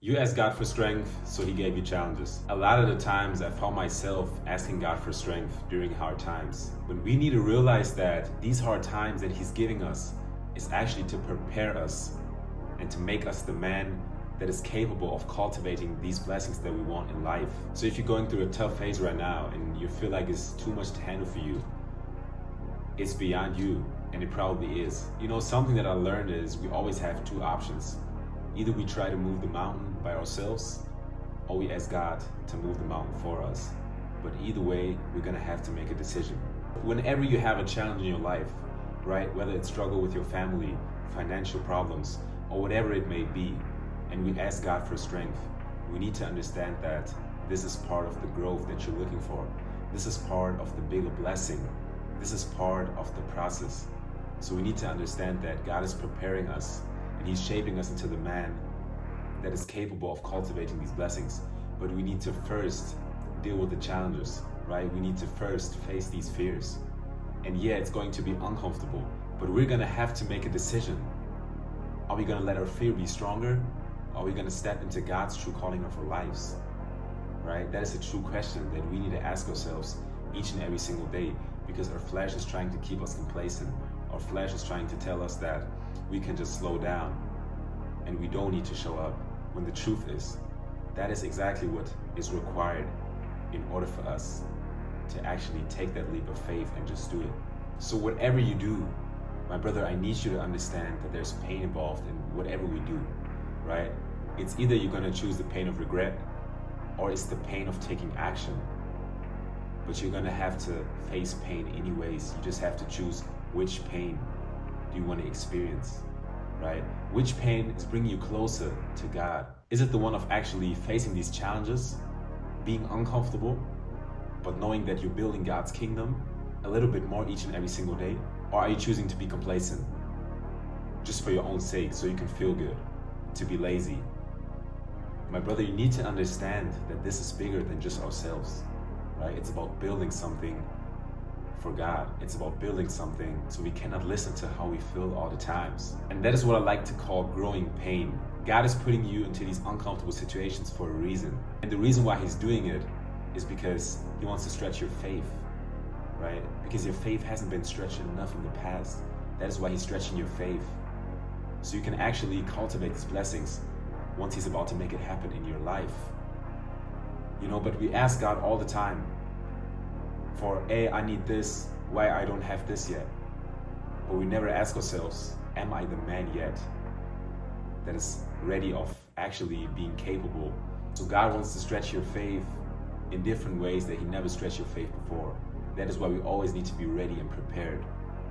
You asked God for strength, so He gave you challenges. A lot of the times I found myself asking God for strength during hard times. When we need to realize that these hard times that He's giving us is actually to prepare us and to make us the man that is capable of cultivating these blessings that we want in life. So if you're going through a tough phase right now and you feel like it's too much to handle for you, it's beyond you, and it probably is. You know, something that I learned is we always have two options. Either we try to move the mountain by ourselves, or we ask God to move the mountain for us. But either way, we're gonna have to make a decision. Whenever you have a challenge in your life, right, whether it's struggle with your family, financial problems, or whatever it may be, and we ask God for strength, we need to understand that this is part of the growth that you're looking for. This is part of the bigger blessing. This is part of the process. So we need to understand that God is preparing us and He's shaping us into the man that is capable of cultivating these blessings. But we need to first deal with the challenges, right? We need to first face these fears. And yeah, it's going to be uncomfortable, but we're gonna have to make a decision. Are we gonna let our fear be stronger? Are we gonna step into God's true calling of our lives? Right? That is a true question that we need to ask ourselves each and every single day, because our flesh is trying to keep us complacent. Our flesh is trying to tell us that we can just slow down and we don't need to show up, when the truth is, that is exactly what is required in order for us to actually take that leap of faith and just do it. So whatever you do, my brother, I need you to understand that there's pain involved in whatever we do, right? It's either you're gonna choose the pain of regret, or it's the pain of taking action. But you're gonna have to face pain anyways. You just have to choose which pain do you want to experience, right? Which pain is bringing you closer to God? Is it the one of actually facing these challenges, being uncomfortable, but knowing that you're building God's kingdom a little bit more each and every single day? Or are you choosing to be complacent just for your own sake, so you can feel good, to be lazy? My brother, you need to understand that this is bigger than just ourselves, right? It's about building something for God. It's about building something so we cannot listen to how we feel all the times. And that is what I like to call growing pain. God is putting you into these uncomfortable situations for a reason. And the reason why He's doing it is because He wants to stretch your faith, right? Because your faith hasn't been stretched enough in the past. That is why He's stretching your faith, so you can actually cultivate these blessings once He's about to make it happen in your life. You know, but we ask God all the time for, hey, I need this, why I don't have this yet. But we never ask ourselves, am I the man yet that is ready of actually being capable? So God wants to stretch your faith in different ways that He never stretched your faith before. That is why we always need to be ready and prepared,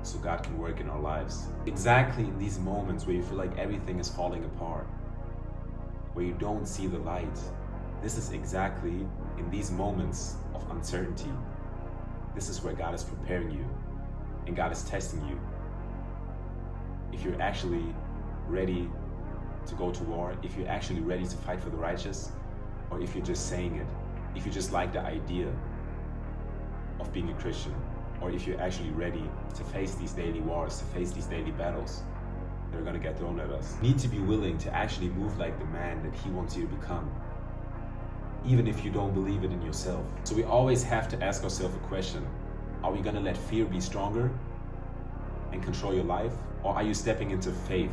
so God can work in our lives. Exactly in these moments where you feel like everything is falling apart, where you don't see the light, this is exactly in these moments of uncertainty. This is where God is preparing you and God is testing you. If you're actually ready to go to war, if you're actually ready to fight for the righteous, or if you're just saying it, if you just like the idea of being a Christian, or if you're actually ready to face these daily wars, to face these daily battles that are gonna get thrown at us. You need to be willing to actually move like the man that He wants you to become, even if you don't believe it in yourself. So we always have to ask ourselves a question. Are we gonna let fear be stronger and control your life? Or are you stepping into faith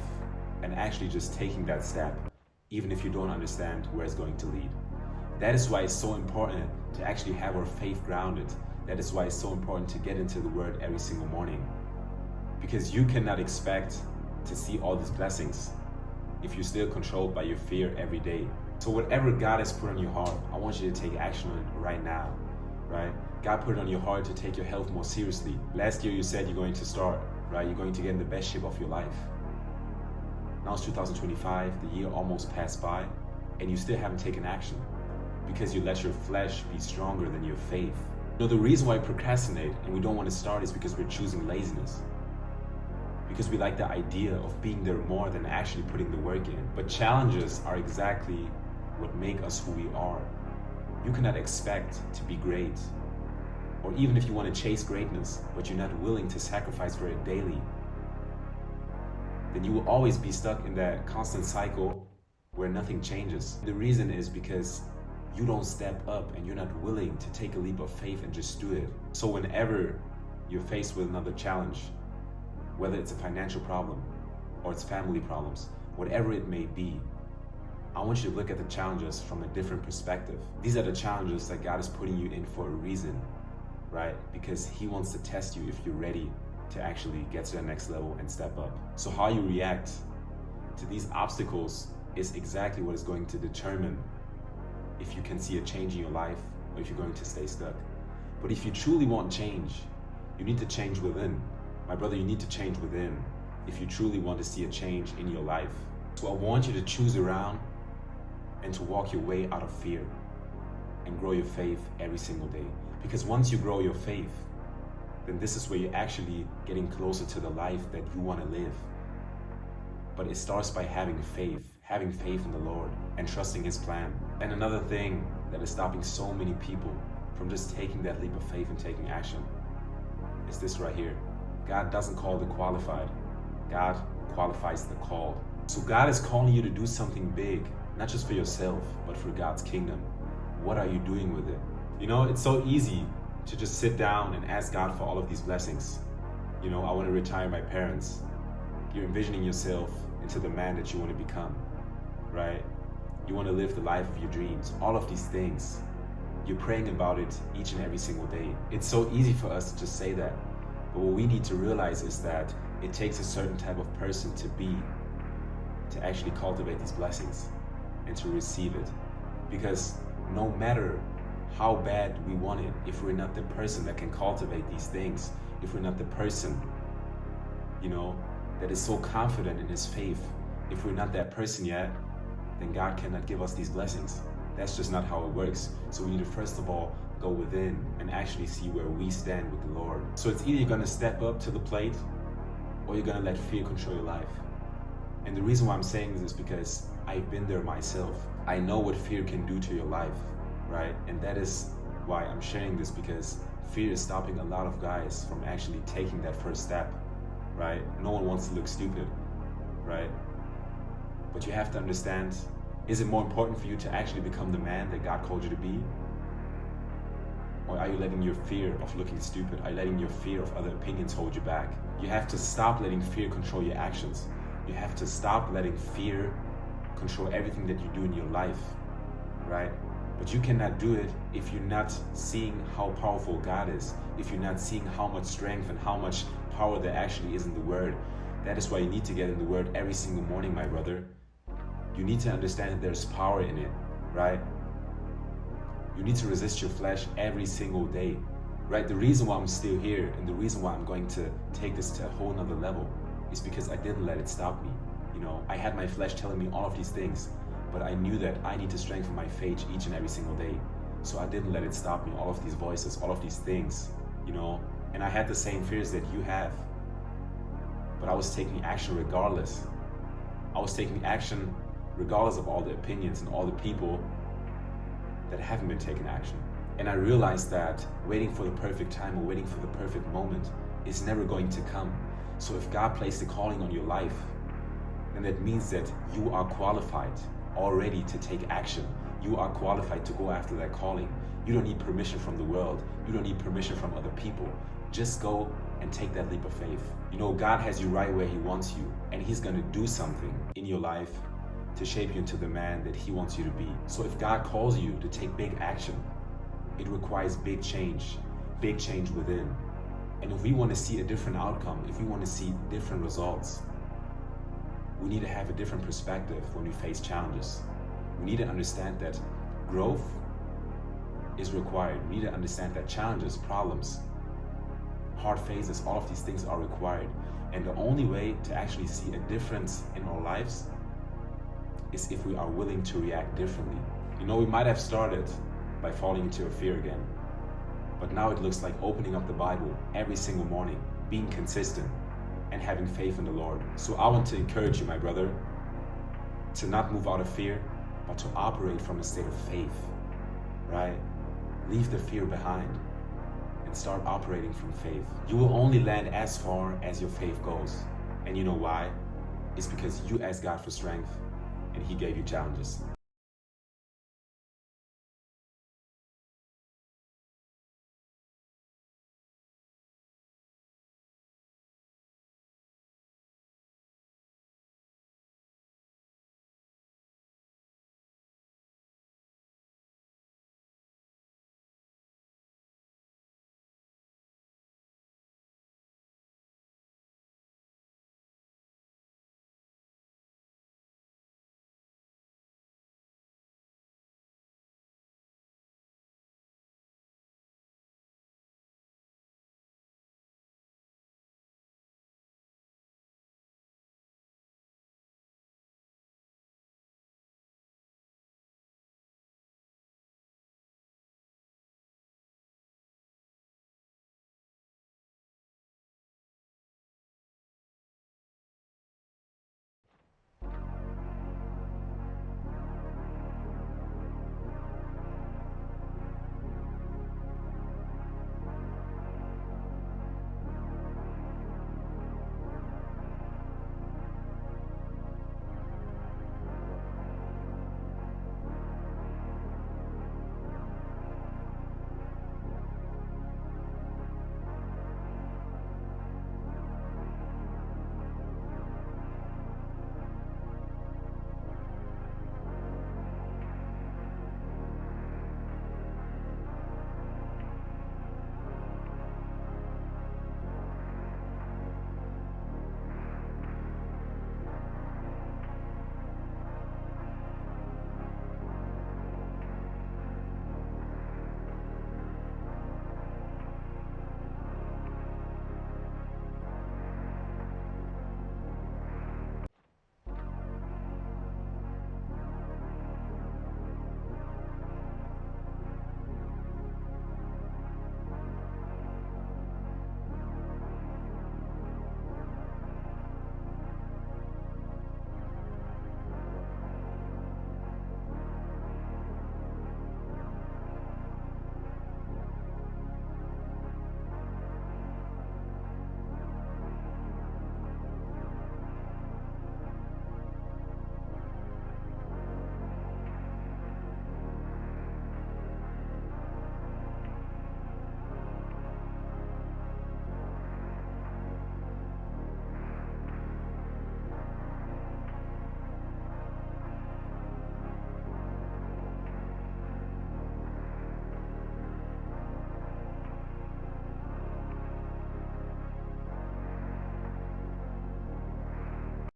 and actually just taking that step, even if you don't understand where it's going to lead? That is why it's so important to actually have our faith grounded. That is why it's so important to get into the Word every single morning. Because you cannot expect to see all these blessings if you're still controlled by your fear every day. So whatever God has put on your heart, I want you to take action on it right now, right? God put it on your heart to take your health more seriously. Last year you said you're going to start, right? You're going to get in the best shape of your life. Now it's 2025, the year almost passed by, and you still haven't taken action because you let your flesh be stronger than your faith. You know, the reason why we procrastinate and we don't want to start is because we're choosing laziness. Because we like the idea of being there more than actually putting the work in. But challenges are exactly what make us who we are. You cannot expect to be great, or even if you want to chase greatness, but you're not willing to sacrifice for it daily, then you will always be stuck in that constant cycle where nothing changes. The reason is because you don't step up and you're not willing to take a leap of faith and just do it. So whenever you're faced with another challenge, whether it's a financial problem or it's family problems, whatever it may be, I want you to look at the challenges from a different perspective. These are the challenges that God is putting you in for a reason, right? Because He wants to test you if you're ready to actually get to the next level and step up. So how you react to these obstacles is exactly what is going to determine if you can see a change in your life or if you're going to stay stuck. But if you truly want change, you need to change within. My brother, you need to change within if you truly want to see a change in your life. So I want you to choose around and to walk your way out of fear and grow your faith every single day. Because once you grow your faith, then this is where you're actually getting closer to the life that you want to live. But it starts by having faith in the Lord and trusting His plan. And another thing that is stopping so many people from just taking that leap of faith and taking action is this right here. God doesn't call the qualified. God qualifies the called. So God is calling you to do something big, not just for yourself, but for God's kingdom. What are you doing with it? You know, it's so easy to just sit down and ask God for all of these blessings. You know, I want to retire my parents. You're envisioning yourself into the man that you want to become, right? You want to live the life of your dreams. All of these things. You're praying about it each and every single day. It's so easy for us to just say that. But what we need to realize is that it takes a certain type of person to actually cultivate these blessings and to receive it. Because no matter how bad we want it, if we're not the person that can cultivate these things, if we're not the person, you know, that is so confident in his faith, if we're not that person yet, then God cannot give us these blessings. That's just not how it works. So we need to first of all go within and actually see where we stand with the Lord. So it's either you're gonna step up to the plate or you're gonna let fear control your life. And the reason why I'm saying this is because I've been there myself. I know what fear can do to your life, right? And that is why I'm sharing this, because fear is stopping a lot of guys from actually taking that first step, right? No one wants to look stupid, right? But you have to understand, is it more important for you to actually become the man that God called you to be? Or are you letting your fear of looking stupid, are you letting your fear of other opinions hold you back? You have to stop letting fear control your actions. You have to stop letting fear control everything that you do in your life, right? But you cannot do it if you're not seeing how powerful God is, if you're not seeing how much strength and how much power there actually is in the Word. That is why you need to get in the Word every single morning, my brother. You need to understand that there's power in it, right? You need to resist your flesh every single day, right? The reason why I'm still here and the reason why I'm going to take this to a whole nother level is because I didn't let it stop me. You know, I had my flesh telling me all of these things, but I knew that I need to strengthen my faith each and every single day. So I didn't let it stop me, all of these voices, all of these things, you know, and I had the same fears that you have, but I was taking action regardless. I was taking action regardless of all the opinions and all the people that haven't been taking action. And I realized that waiting for the perfect time or waiting for the perfect moment is never going to come. So if God placed a calling on your life, then that means that you are qualified already to take action. You are qualified to go after that calling. You don't need permission from the world. You don't need permission from other people. Just go and take that leap of faith. You know, God has you right where He wants you, and He's gonna do something in your life to shape you into the man that He wants you to be. So if God calls you to take big action, it requires big change within. And if we want to see a different outcome, if we want to see different results, we need to have a different perspective when we face challenges. We need to understand that growth is required. We need to understand that challenges, problems, hard phases, all of these things are required. And the only way to actually see a difference in our lives is if we are willing to react differently. You know, we might have started by falling into a fear again, but now it looks like opening up the Bible every single morning, being consistent, and having faith in the Lord. So I want to encourage you, my brother, to not move out of fear, but to operate from a state of faith, right? Leave the fear behind and start operating from faith. You will only land as far as your faith goes. And you know why? It's because you ask God for strength and He gave you challenges.